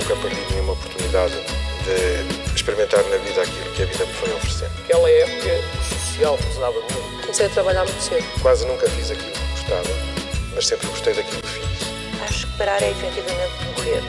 nunca perdi nenhuma oportunidade de experimentar na vida aquilo que a vida me foi oferecer. Naquela época, o social pesava muito. Comecei a trabalhar muito cedo. Quase nunca fiz aquilo que gostava, mas sempre gostei daquilo que fiz. Acho que parar é efetivamente morrer.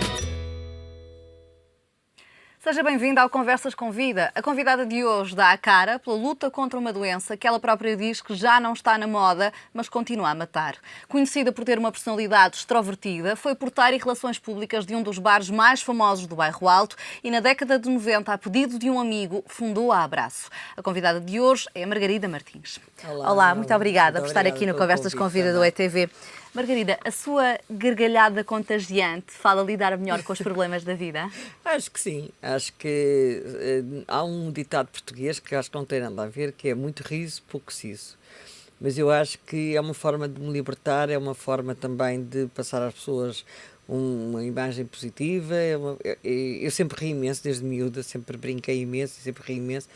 Seja bem-vinda ao Conversas com Vida. A convidada de hoje dá a cara pela luta contra uma doença que ela própria diz que já não está na moda, mas continua a matar. Conhecida por ter uma personalidade extrovertida, foi portar e relações públicas de um dos bares mais famosos do Bairro Alto e na década de 90, a pedido de um amigo, fundou a Abraço. A convidada de hoje é a Margarida Martins. Olá, muito obrigada por estar aqui no Conversas com Vida do ETV. Margarida, a sua gargalhada contagiante fala lidar melhor com os problemas da vida? Acho que sim. Acho que há um ditado português que acho que não tem nada a ver, que é muito riso, pouco siso. Mas eu acho que é uma forma de me libertar, é uma forma também de passar às pessoas uma imagem positiva. Eu sempre ri imenso, desde miúda, sempre brinquei imenso, sempre ri imenso.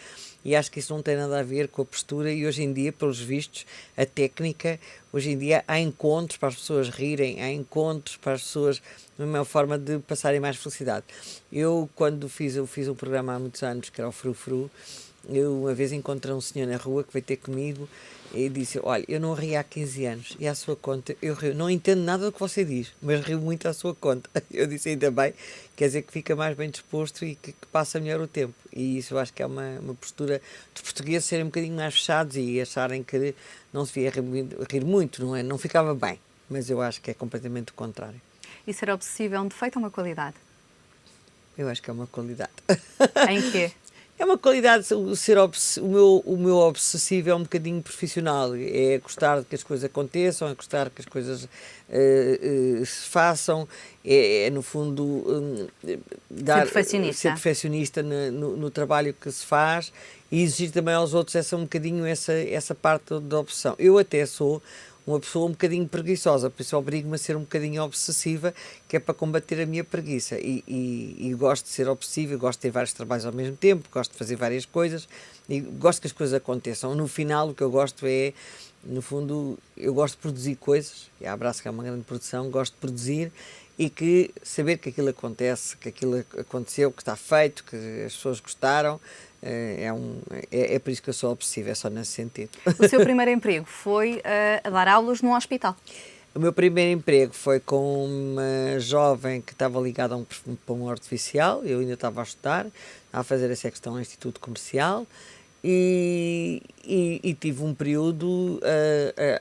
E acho que isso não tem nada a ver com a postura e hoje em dia, pelos vistos, a técnica, hoje em dia há encontros para as pessoas rirem, há encontros para as pessoas, uma forma de passarem mais felicidade. Eu fiz um programa há muitos anos, que era o Frufru, eu uma vez encontrei um senhor na rua que veio ter comigo e disse, olha, eu não rio há 15 anos e à sua conta eu rio, não entendo nada do que você diz, mas rio muito à sua conta. Eu disse, ainda bem, quer dizer que fica mais bem disposto e que passa melhor o tempo. E isso eu acho que é uma postura dos portugueses serem um bocadinho mais fechados e acharem que não se devia rir muito, não é? Não ficava bem, mas eu acho que é completamente o contrário. E ser obsessivo é um defeito ou uma qualidade? Eu acho que é uma qualidade. Em quê? É uma qualidade, o meu obsessivo é um bocadinho profissional, é gostar de que as coisas aconteçam, é gostar que as coisas se façam, no fundo ser perfeccionista no trabalho que se faz e exigir também aos outros essa parte da obsessão. Eu até sou uma pessoa um bocadinho preguiçosa, por isso obrigo-me a ser um bocadinho obsessiva, que é para combater a minha preguiça. E gosto de ser obsessiva, gosto de ter vários trabalhos ao mesmo tempo, gosto de fazer várias coisas e gosto que as coisas aconteçam. No final, o que eu gosto é, no fundo, eu gosto de produzir coisas, e a Abraço que é uma grande produção, gosto de produzir e saber que aquilo acontece, que aquilo aconteceu, que está feito, que as pessoas gostaram. É por isso que eu sou obsessiva, é só nesse sentido. O seu primeiro emprego foi a dar aulas num hospital? O meu primeiro emprego foi com uma jovem que estava ligada a um pulmão artificial, eu ainda estava a estudar, a fazer essa questão no Instituto Comercial e tive um período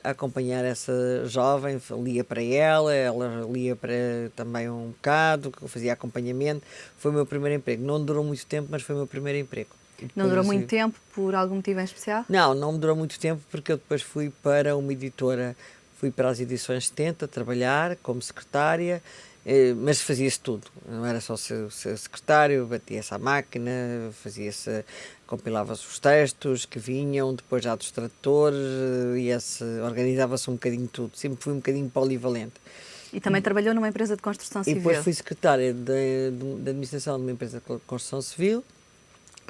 a acompanhar essa jovem, lia para ela lia para também um bocado, que eu fazia acompanhamento. Foi o meu primeiro emprego, não durou muito tempo, mas foi o meu primeiro emprego. Não durou muito tempo por algum motivo em especial? Não me durou muito tempo porque eu depois fui para uma editora, fui para as edições 70 trabalhar como secretária, mas fazia-se tudo, não era só ser secretário, batia-se à máquina, compilava-se os textos que vinham, depois já dos tradutores, organizava-se um bocadinho tudo, sempre fui um bocadinho polivalente. E também trabalhou numa empresa de construção civil? E depois fui secretária de administração de uma empresa de construção civil,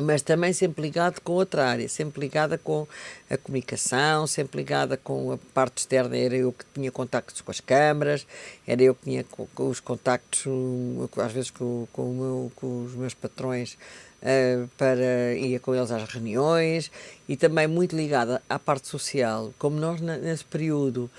mas também sempre ligado com outra área, sempre ligada com a comunicação, sempre ligada com a parte externa. Era eu que tinha contactos com as câmaras, era eu que tinha com os contactos, às vezes com os meus patrões, ia com eles às reuniões, e também muito ligada à parte social. Como nós, nesse período,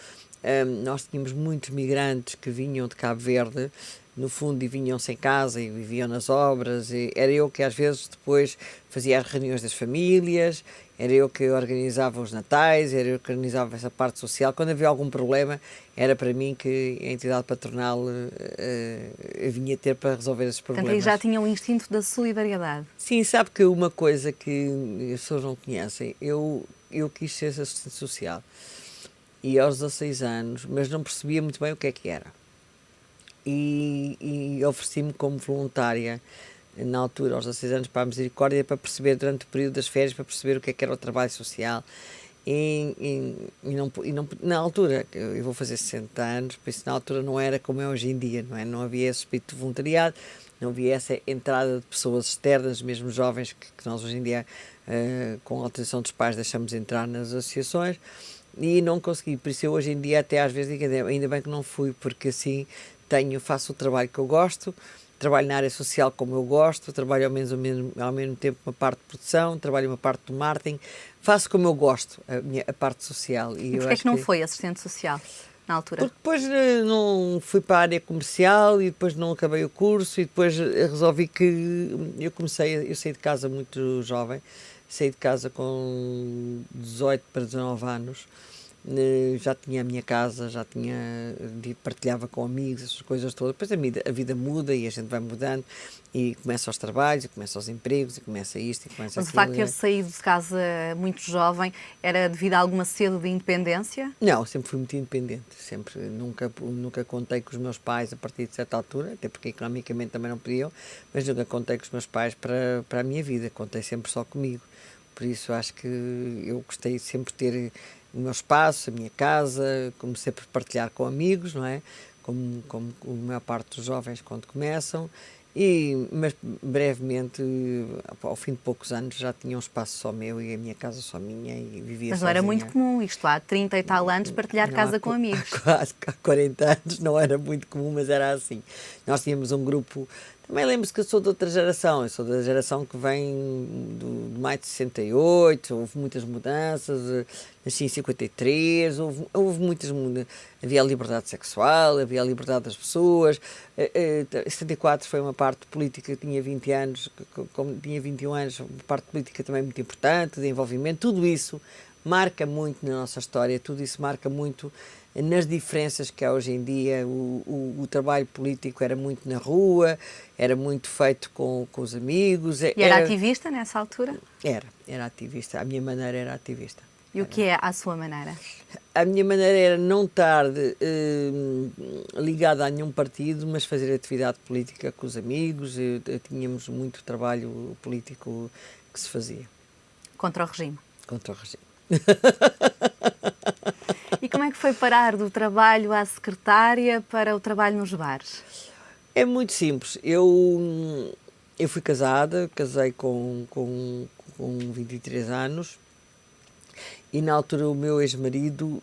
nós tínhamos muitos migrantes que vinham de Cabo Verde, no fundo, e vinham sem casa e viviam nas obras, e era eu que às vezes depois fazia as reuniões das famílias, era eu que organizava os natais, era eu que organizava essa parte social. Quando havia algum problema, era para mim que a entidade patronal vinha ter para resolver esses problemas. Portanto, aí já tinha o instinto da solidariedade. Sim, sabe que uma coisa que as pessoas não conhecem, eu quis ser assistente social, e aos 16 anos, mas não percebia muito bem o que é que era. E ofereci-me como voluntária na altura, aos 16 anos, para a Misericórdia, para perceber durante o período das férias, para perceber o que era o trabalho social. Na altura, eu vou fazer 60 anos, por isso na altura não era como é hoje em dia, não é? Não havia esse espírito de voluntariado, não havia essa entrada de pessoas externas, mesmo jovens, que nós hoje em dia, com a autorização dos pais, deixamos entrar nas associações. E não consegui, por isso eu hoje em dia até às vezes digo, ainda bem que não fui, porque assim faço o trabalho que eu gosto, trabalho na área social como eu gosto, trabalho ao mesmo tempo uma parte de produção, trabalho uma parte do marketing, faço como eu gosto, a parte social. E porquê é que não foi assistente social na altura? Porque depois não fui para a área comercial e depois não acabei o curso e depois resolvi que eu saí de casa muito jovem, saí de casa com 18 para 19 anos. Já tinha a minha casa, partilhava com amigos, essas coisas todas. Depois a vida muda e a gente vai mudando e começa os trabalhos, e começa os empregos, e começa isto, e começa Mas o aquilo. facto de ter saído de casa muito jovem era devido a alguma sede de independência? Não, sempre fui muito independente, sempre, nunca contei com os meus pais a partir de certa altura, até porque economicamente também não podiam, mas nunca contei com os meus pais para a minha vida, contei sempre só comigo. Por isso acho que eu gostei sempre de ter o meu espaço, a minha casa, comecei por partilhar com amigos, não é? Como a maior parte dos jovens quando começam, mas brevemente, ao fim de poucos anos, já tinha um espaço só meu e a minha casa só minha e vivia Mas não era sozinha. muito comum isto há 30 e tal anos partilhar Não, casa com amigos. Quase há 40 anos não era muito comum, mas era assim. Nós tínhamos um grupo. Também lembro-se que eu sou de outra geração, eu sou da geração que vem de maio de 68, houve muitas mudanças, nasci em 53, houve muitas mudanças, havia a liberdade sexual, havia a liberdade das pessoas, 74 foi uma parte política, tinha 20 anos, como tinha 21 anos, uma parte política também muito importante, de envolvimento, tudo isso marca muito na nossa história, tudo isso marca muito nas diferenças que há hoje em dia. O trabalho político era muito na rua, era muito feito com os amigos. E era ativista nessa altura? Era ativista. A minha maneira era ativista. E o que é a sua maneira? A minha maneira era não estar ligada a nenhum partido, mas fazer atividade política com os amigos. Tínhamos muito trabalho político que se fazia. Contra o regime? Contra o regime. E como é que foi parar do trabalho à secretária para o trabalho nos bares? É muito simples. Eu fui casada, casei com 23 anos e na altura o meu ex-marido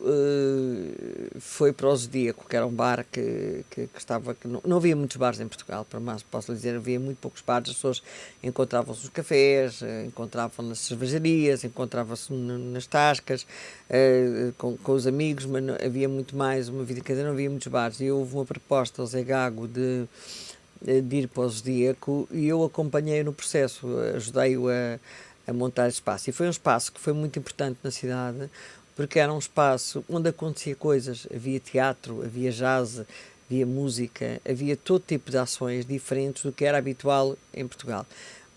foi para o Zodíaco, que era um bar que estava... Que não havia muitos bares em Portugal, para mais posso lhe dizer, havia muito poucos bares, as pessoas encontravam-se nos cafés, encontravam-se nas cervejarias, encontravam-se nas tascas, com os amigos, mas não, havia muito mais uma vida, quer dizer, não havia muitos bares. E houve uma proposta ao Zé Gago de ir para o Zodíaco e eu acompanhei-o no processo, ajudei-o a montar esse espaço. E foi um espaço que foi muito importante na cidade, porque era um espaço onde acontecia coisas. Havia teatro, havia jazz, havia música, havia todo tipo de ações diferentes do que era habitual em Portugal.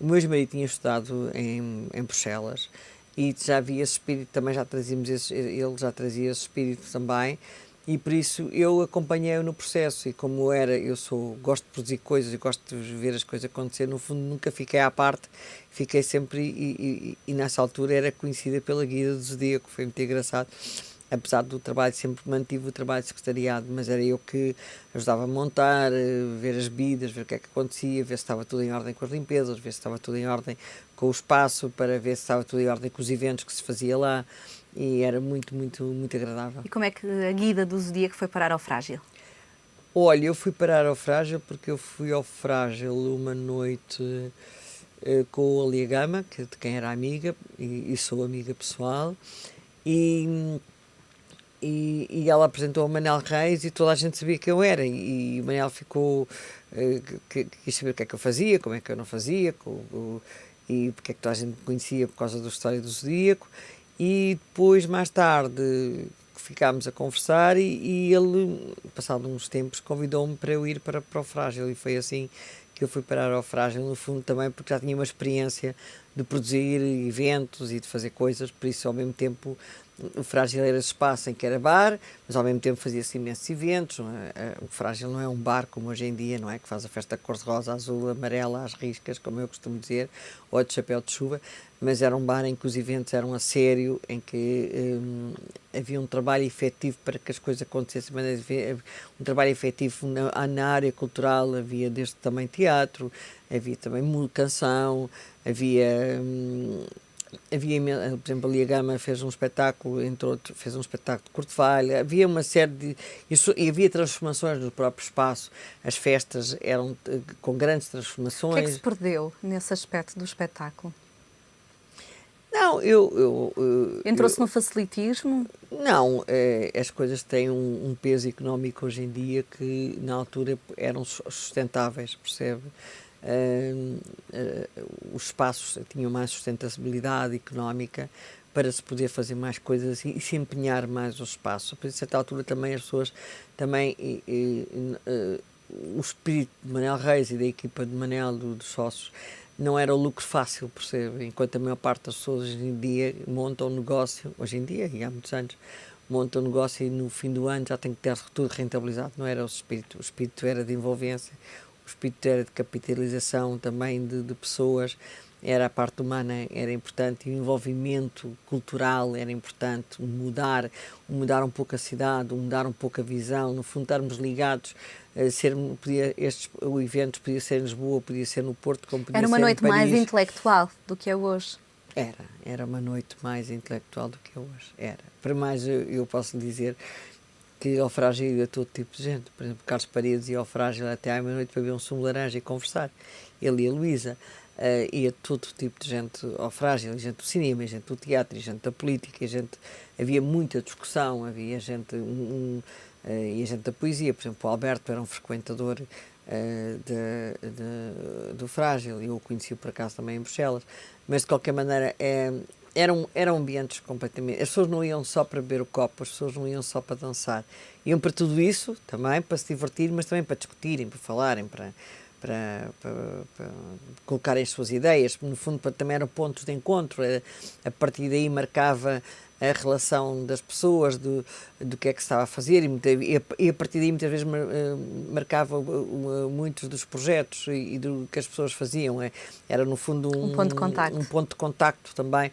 O meu ex-marido tinha estudado em Bruxelas e já havia esse espírito, também ele já trazia esse espírito também, e por isso eu acompanhei-o no processo. E como gosto de produzir coisas e gosto de ver as coisas acontecer, no fundo nunca fiquei à parte, fiquei sempre, e nessa altura era conhecida pela guia do Zodíaco, foi muito engraçado. Apesar do trabalho, sempre mantive o trabalho de secretariado, mas era eu que ajudava a montar, ver as bebidas, ver o que é que acontecia, ver se estava tudo em ordem com as limpezas, ver se estava tudo em ordem com o espaço, para ver se estava tudo em ordem com os eventos que se fazia lá, e era muito, muito, muito agradável. E como é que a guida do Zodíaco foi parar ao Frágil? Olha, eu fui parar ao Frágil porque eu fui ao Frágil uma noite com a Lia Gama, de quem era amiga, e sou amiga pessoal, e ela apresentou o Manel Reis e toda a gente sabia quem eu era, e o Manel ficou, quis saber o que é que eu fazia, como é que eu não fazia, e porque é que toda a gente me conhecia por causa da história do Zodíaco. E depois, mais tarde, ficámos a conversar e ele, passado uns tempos, convidou-me para eu ir para o Frágil, e foi assim que eu fui parar ao Frágil, no fundo também porque já tinha uma experiência de produzir eventos e de fazer coisas, por isso ao mesmo tempo o Frágil era esse espaço em que era bar, mas ao mesmo tempo fazia-se imensos eventos. O Frágil não é um bar como hoje em dia, não é? Que faz a festa cor-de-rosa, azul, amarela, às riscas, como eu costumo dizer, ou de chapéu de chuva, mas era um bar em que os eventos eram a sério, em que havia um trabalho efetivo para que as coisas acontecessem, mas havia um trabalho efetivo na área cultural, havia desde também teatro, havia também canção, havia Havia, por exemplo, ali a Gama fez um espetáculo, entre outros, fez um espetáculo de Cortevalha, havia uma série de... E havia transformações no próprio espaço, as festas eram com grandes O que é que transformações. se perdeu nesse aspecto do espetáculo? Não, Entrou-se no facilitismo? não, as coisas têm um peso económico hoje em dia que na altura eram sustentáveis, percebe? Os espaços tinham mais sustentabilidade económica para se poder fazer mais coisas e se empenhar mais o espaço. Por isso, a certa altura, também as pessoas, também o espírito de Manel Reis e da equipa de Manel, dos sócios, não era o lucro fácil, percebe? Enquanto a maior parte das pessoas hoje em dia montam um negócio, hoje em dia e há muitos anos, montam um negócio e no fim do ano já tem que ter tudo rentabilizado. Não era o espírito era de envolvência, o espírito era de capitalização também de pessoas, era a parte humana, era importante, e o envolvimento cultural era importante, mudar um pouco a cidade, mudar um pouco a visão, no fundo estarmos ligados, o evento podia ser em Lisboa, podia ser no Porto, como podia ser Era uma em noite mais Paris. intelectual do que é hoje. Era uma noite mais intelectual do que é hoje, era. Para mais, eu posso lhe dizer que ao Frágil ia todo tipo de gente. Por exemplo, Carlos Paredes ia ao Frágil até à meia-noite para beber um sumo de laranja e conversar. Ele e a Luísa. Ia todo tipo de gente ao Frágil, gente do cinema, gente do teatro, gente da política, havia muita discussão, havia gente, e a gente da poesia. Por exemplo, o Alberto era um frequentador do Frágil, eu o conheci por acaso também em Bruxelas, mas de qualquer maneira eram ambientes completamente... As pessoas não iam só para beber o copo, as pessoas não iam só para dançar, iam para tudo isso também, para se divertir, mas também para discutirem, para falarem, para colocarem as suas ideias, no fundo também eram pontos de encontro, a partir daí marcava a relação das pessoas, do que é que se estava a fazer, e a partir daí muitas vezes marcava muitos dos projetos e do que as pessoas faziam. Era no fundo Um ponto de contacto. Um ponto de contacto também.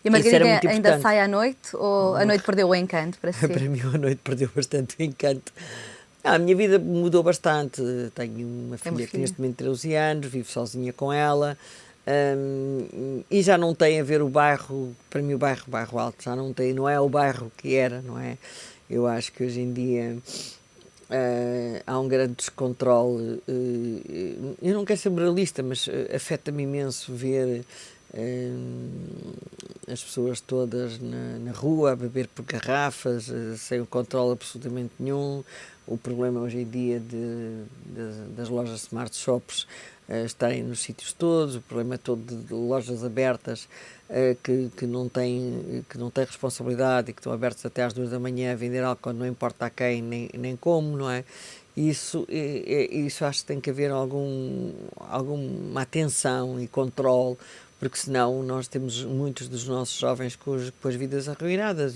E a Isso era Margarida muito ainda importante. sai à noite ou a noite perdeu o encanto para si? Para mim a noite perdeu bastante o encanto. A minha vida mudou bastante. Tenho uma filha que neste momento tem 13 anos, vivo sozinha com ela, e já não tem a ver o bairro, para mim o bairro alto, já não tem, não é o bairro que era, não é? Eu acho que hoje em dia há um grande descontrole. Eu não quero ser moralista, mas afeta-me imenso ver as pessoas todas na rua a beber por garrafas, sem o controle absolutamente nenhum. O problema hoje em dia das lojas Smart Shops estarem nos sítios todos, o problema todo de lojas abertas que não têm responsabilidade e que estão abertas até às 2 da manhã a vender álcool, não importa a quem nem como, não é? Isso acho que tem que haver alguma atenção e controle, porque senão nós temos muitos dos nossos jovens com as vidas arruinadas.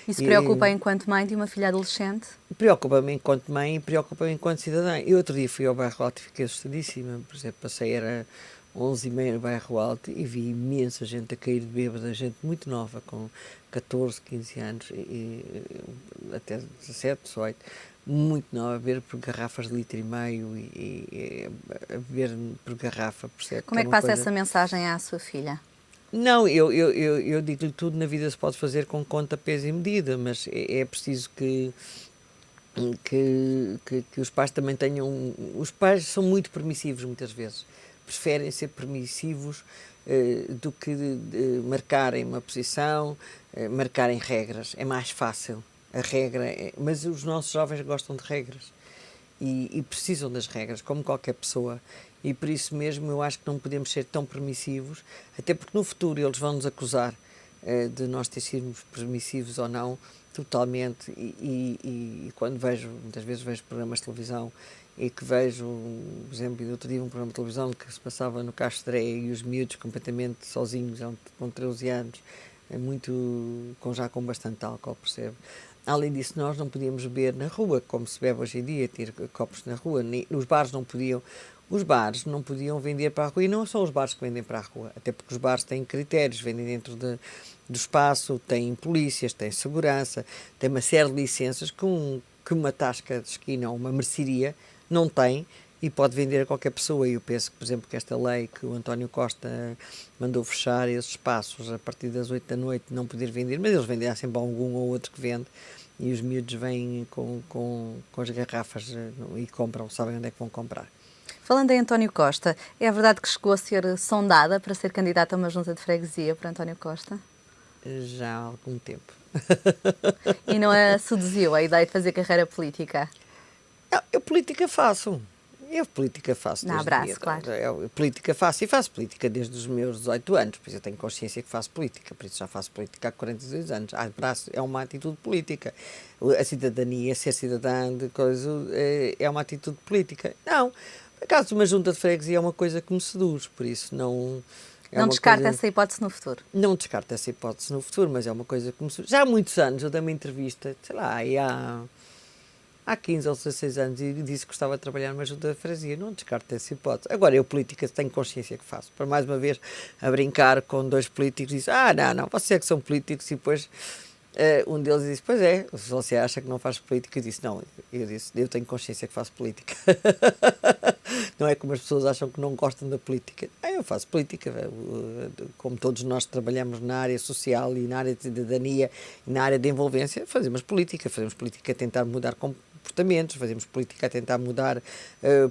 Isso preocupa enquanto mãe de uma filha adolescente? Preocupa-me enquanto mãe e preocupa-me enquanto cidadã. Eu outro dia fui ao Bairro Alto e fiquei assustadíssima. Por exemplo, era 11h30 no Bairro Alto e vi imensa gente a cair de bêbada, gente muito nova, com 14, 15 anos, até 17, 18, muito nova, a beber por garrafas de 1,5 litro e a beber por garrafa, percebe? Como é que passa essa mensagem à sua filha? Não, eu digo-lhe, tudo na vida se pode fazer com conta, peso e medida, mas é preciso que os pais também tenham... Os pais são muito permissivos muitas vezes, preferem ser permissivos do que marcarem uma posição, marcarem regras, é mais fácil. A regra mas os nossos jovens gostam de regras e precisam das regras, como qualquer pessoa, e por isso mesmo eu acho que não podemos ser tão permissivos, até porque no futuro eles vão nos acusar de nós ter sido permissivos ou não, totalmente, e quando muitas vezes vejo programas de televisão e que vejo, por exemplo, outro dia um programa de televisão que se passava no Castro Dreia e os miúdos completamente sozinhos, com 13 anos, já com bastante álcool, percebe? Além disso, nós não podíamos beber na rua, como se bebe hoje em dia, ter copos na rua. Os bares não podiam vender para a rua, e não são os bares que vendem para a rua, até porque os bares têm critérios, vendem dentro do espaço, têm polícias, têm segurança, têm uma série de licenças que uma tasca de esquina ou uma mercearia não tem, e pode vender a qualquer pessoa. E eu penso que, por exemplo, que esta lei que o António Costa mandou fechar esses espaços a partir das 8 da noite, não poder vender, mas eles vendem, há sempre algum ou outro que vende, e os miúdos vêm com as garrafas e compram, sabem onde é que vão comprar. Falando em António Costa, é verdade que chegou a ser sondada para ser candidata a uma junta de freguesia para António Costa? Já há algum tempo. E não a seduziu a ideia de fazer carreira política? Não, eu política faço. Eu política faço. Dá abraço, claro. Eu política faço e faço política desde os meus 18 anos, por isso eu tenho consciência que faço política, por isso já faço política há 42 anos. Abraço é uma atitude política. A cidadania, ser cidadã de coisa, é uma atitude política. Não, por acaso uma junta de freguesia é uma coisa que me seduz, por isso não... Não descarta essa hipótese no futuro? Não descarto essa hipótese no futuro, mas é uma coisa que me seduz. Já há muitos anos eu dei uma entrevista, sei lá, e há 15 ou 16 anos, e disse que gostava de trabalhar numa junta de freguesia. Não descarto essa hipótese. Agora, eu política tenho consciência que faço. Para mais uma vez, a brincar com dois políticos, disse, não, vocês é que são políticos, e depois um deles disse, pois é, se você acha que não faz política, eu disse, não, eu tenho consciência que faço política. Não é como as pessoas acham que não gostam da política. Eu faço política, como todos nós trabalhamos na área social e na área de cidadania e na área de envolvência, fazemos política a tentar mudar comportamentos, fazemos política a tentar mudar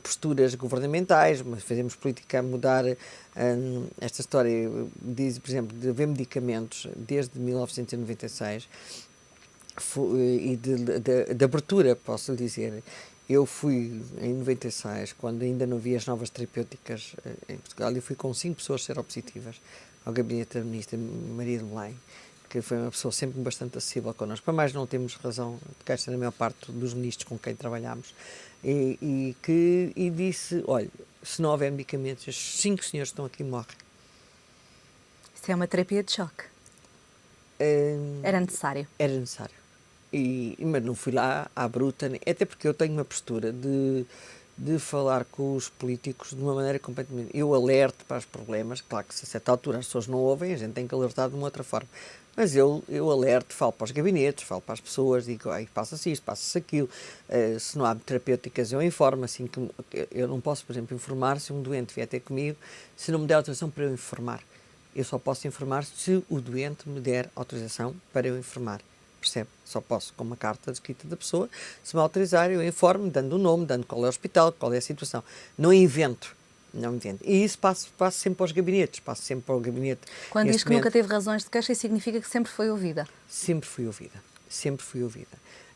posturas governamentais, mas fazemos política a mudar esta história, diz, por exemplo, de haver medicamentos desde 1996 e de abertura, posso dizer. Eu fui em 96, quando ainda não havia as novas terapêuticas em Portugal, e fui com 5 pessoas seropositivas ao gabinete da ministra Maria de Belém, que foi uma pessoa sempre bastante acessível connosco. Para mais não temos razão de queixa na maior parte dos ministros com quem trabalhamos. E disse, olha, se não houver medicamentos, estes 5 senhores que estão aqui morrem. Isso é uma terapia de choque. Era necessário. Era necessário. Mas não fui lá à bruta, até porque eu tenho uma postura de falar com os políticos de uma maneira completamente... Eu alerto para os problemas, claro que se a certa altura as pessoas não ouvem, a gente tem que alertar de uma outra forma. Mas eu alerto, falo para os gabinetes, falo para as pessoas, digo, passa-se isto, passa-se aquilo. Se não há terapêuticas, eu informo, assim que eu não posso, por exemplo, informar se um doente vier ter comigo, se não me der autorização para eu informar. Eu só posso informar se o doente me der autorização para eu informar. Percebe? Só posso, com uma carta escrita da pessoa, se me autorizar, eu informo, dando o nome, dando qual é o hospital, qual é a situação. Não invento. E isso passo sempre para os gabinetes, passo sempre para o gabinete. Quando diz que nunca teve razões de queixa, isso significa que sempre foi ouvida? Sempre fui ouvida.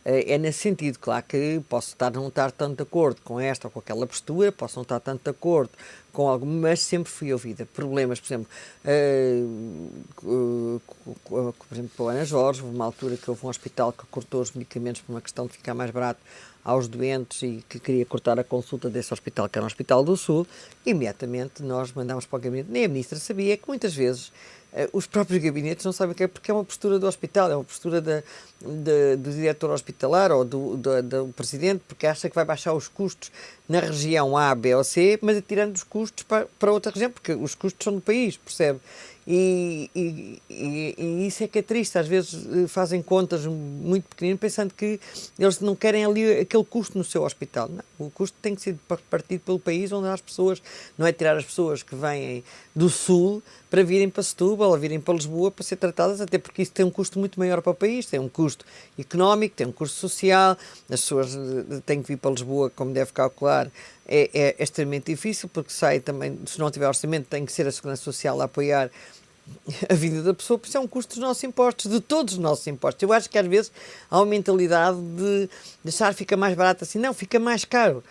É nesse sentido, claro que posso não estar tanto de acordo com esta ou com aquela postura, posso não estar tanto de acordo com algo, mas sempre fui ouvida. Problemas, por exemplo, com a Ana Jorge, houve uma altura que houve um hospital que cortou os medicamentos por uma questão de ficar mais barato aos doentes e que queria cortar a consulta desse hospital, que era um hospital do Sul. Imediatamente nós mandámos para o gabinete. Nem a ministra sabia que muitas vezes os próprios gabinetes não sabem o que é, porque é uma postura do hospital, é uma postura do diretor hospitalar ou do presidente, porque acha que vai baixar os custos na região A, B ou C, mas atirando os custos para outra região, porque os custos são do país, percebe? E isso é que é triste. Às vezes fazem contas muito pequeninas pensando que eles não querem ali aquele custo no seu hospital. Não, o custo tem que ser partido pelo país onde há as pessoas, não é tirar as pessoas que vêm do Sul para virem para Setúbal ou virem para Lisboa para ser tratadas, até porque isso tem um custo muito maior para o país, tem um custo económico, tem um custo social, as pessoas têm que vir para Lisboa, como deve calcular, é extremamente difícil, porque sai também, se não tiver orçamento, tem que ser a Segurança Social a apoiar a vida da pessoa, porque isso é um custo dos nossos impostos, de todos os nossos impostos. Eu acho que às vezes há uma mentalidade de deixar fica mais barato assim, não, fica mais caro.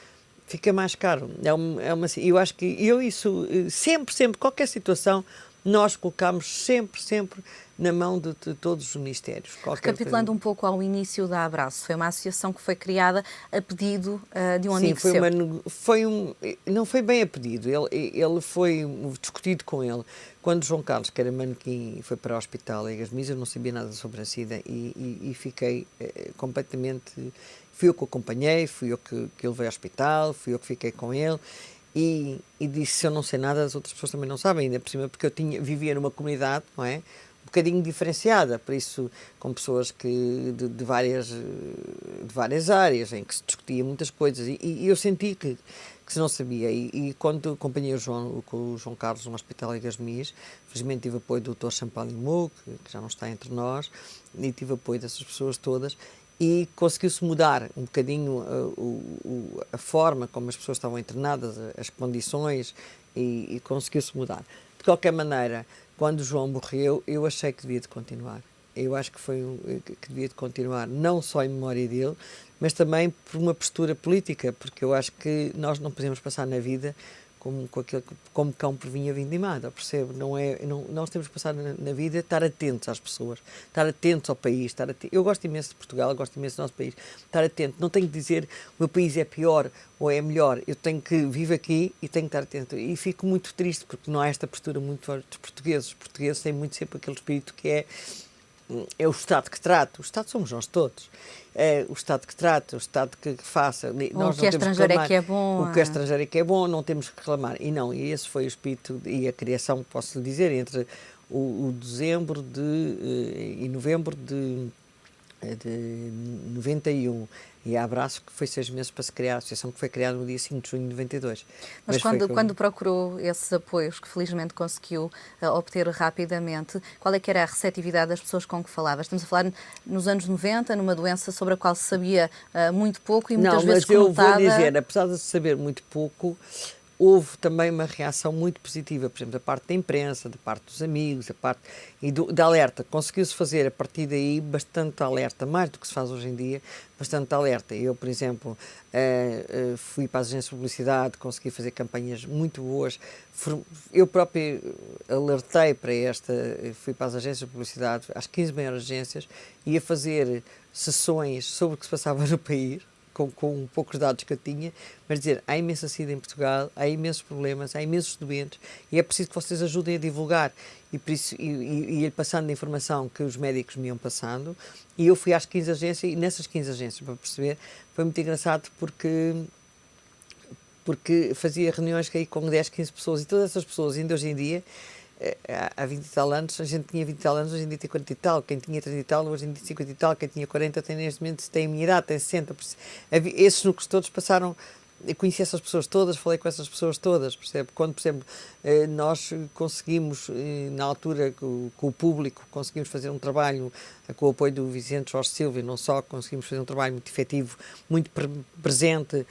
Eu acho que sempre, qualquer situação, nós colocamos sempre na mão de todos os ministérios. Recapitulando um pouco ao início da Abraço, foi uma associação que foi criada a pedido de um amigo seu. Não foi bem a pedido, ele foi discutido com ele. Quando João Carlos, que era manequim, foi para o hospital em Gasmis, eu não sabia nada sobre a SIDA e fiquei completamente... Fui eu que o acompanhei, fui eu que o levei ao hospital, fui eu que fiquei com ele e disse, se eu não sei nada, as outras pessoas também não sabem, ainda por cima, porque vivia numa comunidade, não é? Um bocadinho diferenciada, por isso, com pessoas de várias áreas, em que se discutia muitas coisas, e eu senti que que se não sabia. E quando acompanhei com o João Carlos no Hospital Igasmis, felizmente tive apoio do Dr. Champalimau, que já não está entre nós, e tive apoio dessas pessoas todas, e conseguiu-se mudar um bocadinho a forma como as pessoas estavam internadas, as condições, e conseguiu-se mudar. De qualquer maneira, quando o João morreu, eu achei que devia de continuar. Eu acho que que devia de continuar, não só em memória dele, mas também por uma postura política, porque eu acho que nós não podemos passar na vida como cão por vinha vindimada, percebe? Nós temos que passar na vida estar atentos às pessoas, estar atentos ao país, eu gosto imenso de Portugal, eu gosto imenso do nosso país, estar atento, não tenho que dizer o meu país é pior ou é melhor, eu tenho que vivo aqui e tenho que estar atento. E fico muito triste porque não há esta postura muito forte dos portugueses. Os portugueses têm muito sempre aquele espírito que é o Estado que trata. O Estado somos nós todos. É o Estado que trata, o Estado que faça. O que é estrangeiro é que é bom. O que é estrangeiro é que é bom, não temos que reclamar. E não, e esse foi o espírito e a criação, posso lhe dizer, entre o dezembro e novembro de 91 e a Abraço, que foi 6 meses para se criar, a associação que foi criada no dia 5 de junho de 92. Mas quando procurou esses apoios, que felizmente conseguiu obter rapidamente, qual é que era a receptividade das pessoas com que falava? Estamos a falar nos anos 90, numa doença sobre a qual se sabia muito pouco e muitas vezes conotada... Não, mas eu vou dizer, apesar de se saber muito pouco, houve também uma reação muito positiva, por exemplo, da parte da imprensa, da parte dos amigos, da alerta. Conseguiu-se fazer, a partir daí, bastante alerta, mais do que se faz hoje em dia, bastante alerta. Eu, por exemplo, fui para as agências de publicidade, consegui fazer campanhas muito boas. Eu próprio alertei para fui para as agências de publicidade, às 15 maiores agências, ia fazer sessões sobre o que se passava no país, com poucos dados que eu tinha, mas dizer, há imensa SIDA em Portugal, há imensos problemas, há imensos doentes, e é preciso que vocês ajudem a divulgar, e por isso ir passando a informação que os médicos me iam passando, e eu fui às 15 agências, e nessas 15 agências, para perceber, foi muito engraçado porque fazia reuniões aí com 10, 15 pessoas, e todas essas pessoas, ainda hoje em dia, há 20 e tal anos, a gente tinha 20 e tal anos, hoje em dia tem 40 e tal, quem tinha 30 e tal, hoje em dia 50 e tal, quem tinha 40 tem neste momento, tem a minha idade, tem 60. Esses núcleos todos passaram, eu conheci essas pessoas todas, falei com essas pessoas todas, percebe? Quando, por exemplo, nós conseguimos, na altura, com o público, conseguimos fazer um trabalho com o apoio do Vicente Jorge Silva, e não só, conseguimos fazer um trabalho muito efetivo, muito presente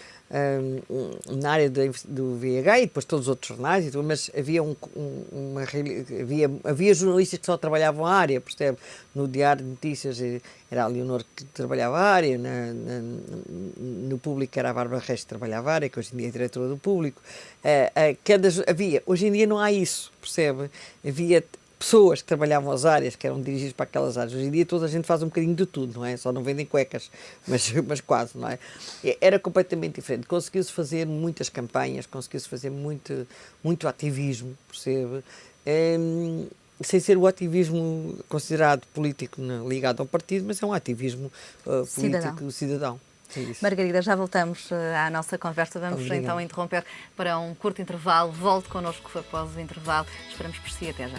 na área do VH e depois todos os outros jornais, mas havia havia jornalistas que só trabalhavam a área, percebe? No Diário de Notícias era a Leonor que trabalhava a área, no Público era a Bárbara Reis que trabalhava a área, que hoje em dia é diretora do Público. Hoje em dia não há isso, percebe? Havia pessoas que trabalhavam as áreas, que eram dirigidas para aquelas áreas. Hoje em dia toda a gente faz um bocadinho de tudo, não é? Só não vendem cuecas, mas quase, não é? Era completamente diferente. Conseguiu-se fazer muitas campanhas, conseguiu-se fazer muito ativismo, percebe? Sem ser o ativismo considerado político ligado ao partido, mas é um ativismo político cidadão. Margarida, já voltamos à nossa conversa. Vamos Obrigada. então interromper para um curto intervalo. Volte connosco após o intervalo. Esperamos por si. Até já.